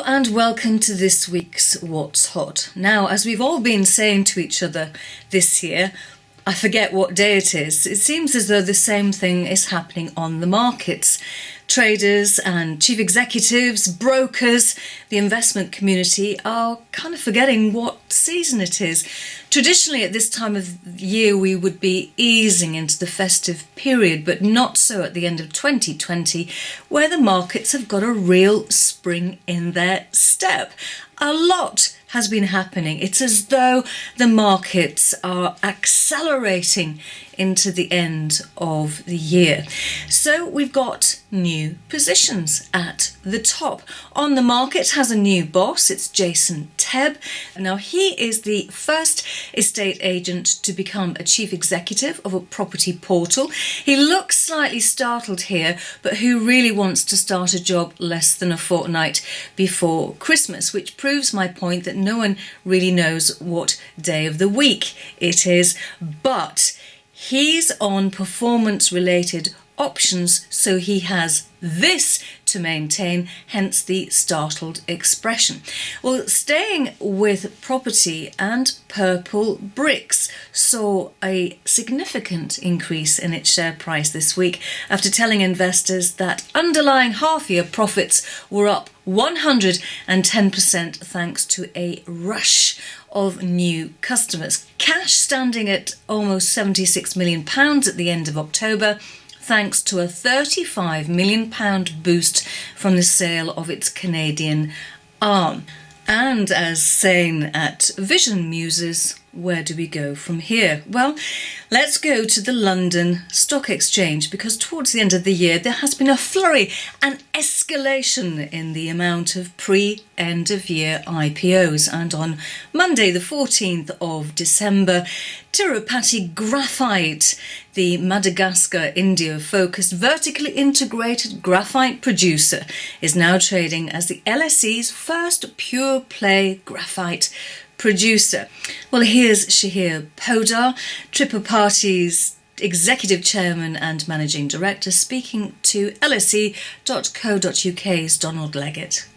and welcome to this week's What's Hot. Now, as we've all been saying to each other this year, I forget what day it is. It seems as though the same thing is happening on the markets. Traders and chief executives, brokers, the investment community are kind of forgetting what season it is. Traditionally, at this time of year, we would be easing into the festive period, but not so at the end of 2020, where the markets have got a real spring in their step. A lot has been happening. It's as though the markets are accelerating into the end of the year. So we've got new positions at the top. On the Market has a new boss. It's Jason Tebb. Now, he is the first estate agent to become a chief executive of a property portal. He looks slightly startled here, but who really wants to start a job less than a fortnight before Christmas, which proves my point that no one really knows what day of the week it is. But he's on performance-related options, so he has this to maintain, hence the startled expression. Well, staying with property, and Purple Bricks saw a significant increase in its share price this week after telling investors that underlying half-year profits were up 110% thanks to a rush of new customers. Cash standing at almost £76 million at the end of October, thanks to a £35 million boost from the sale of its Canadian arm. And as saying at Vision Muses, where do we go from here? Well, let's go to the London Stock Exchange, because towards the end of the year there has been a flurry and escalation in the amount of pre-end of year IPOs. And on Monday the 14th of December, Tirupati Graphite, the Madagascar, India-focused vertically integrated graphite producer, is now trading as the LSE's first pure-play graphite producer. Well, here's Shahir Podar, Tripurati's Executive Chairman and Managing Director, speaking to LSE.co.uk's Donald Leggett.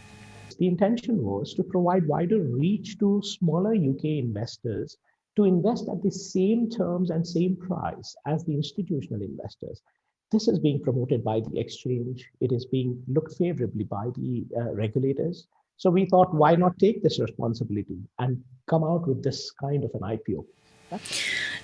The intention was to provide wider reach to smaller UK investors to invest at the same terms and same price as the institutional investors. This is being promoted by the exchange. It is being looked favorably by the regulators. So we thought, why not take this responsibility and come out with this kind of an IPO?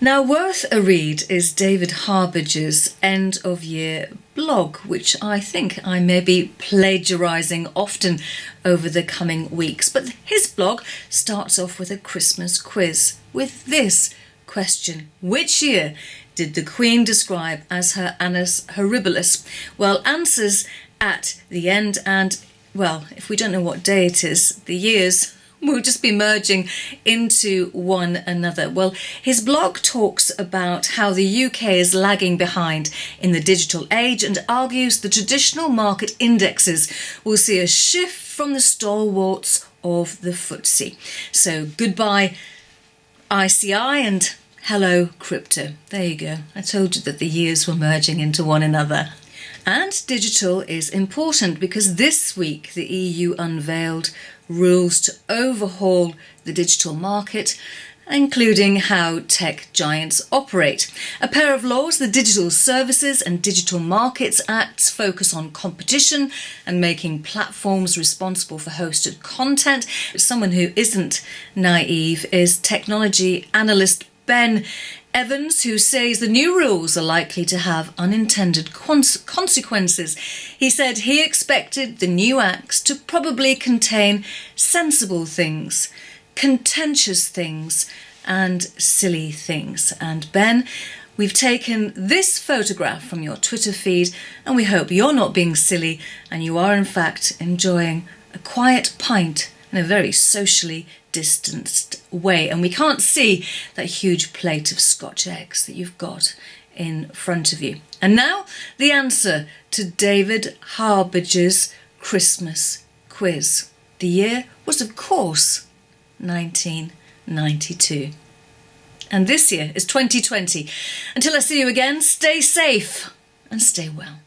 Now, worth a read is David Harbager's end of year blog, which I think I may be plagiarising often over the coming weeks. But his blog starts off with a Christmas quiz with this question: which year did the Queen describe as her annus horribilis? Well, answers at the end, and well, if we don't know what day it is, the years will just be merging into one another. Well, his blog talks about how the UK is lagging behind in the digital age and argues the traditional market indexes will see a shift from the stalwarts of the FTSE. So goodbye ICI and hello crypto. There you go. I told you that the years were merging into one another. And digital is important because this week the EU unveiled rules to overhaul the digital market, including how tech giants operate. A pair of laws, the Digital Services and Digital Markets Acts, focus on competition and making platforms responsible for hosted content. Someone who isn't naive is technology analyst Ben Evans, who says the new rules are likely to have unintended consequences. He said he expected the new acts to probably contain sensible things, contentious things, and silly things. And Ben, we've taken this photograph from your Twitter feed, and we hope you're not being silly and you are in fact enjoying a quiet pint in a very socially distanced way. And we can't see that huge plate of Scotch eggs that you've got in front of you. And now the answer to David Harbager's Christmas quiz. The year was, of course, 1992. And this year is 2020. Until I see you again, stay safe and stay well.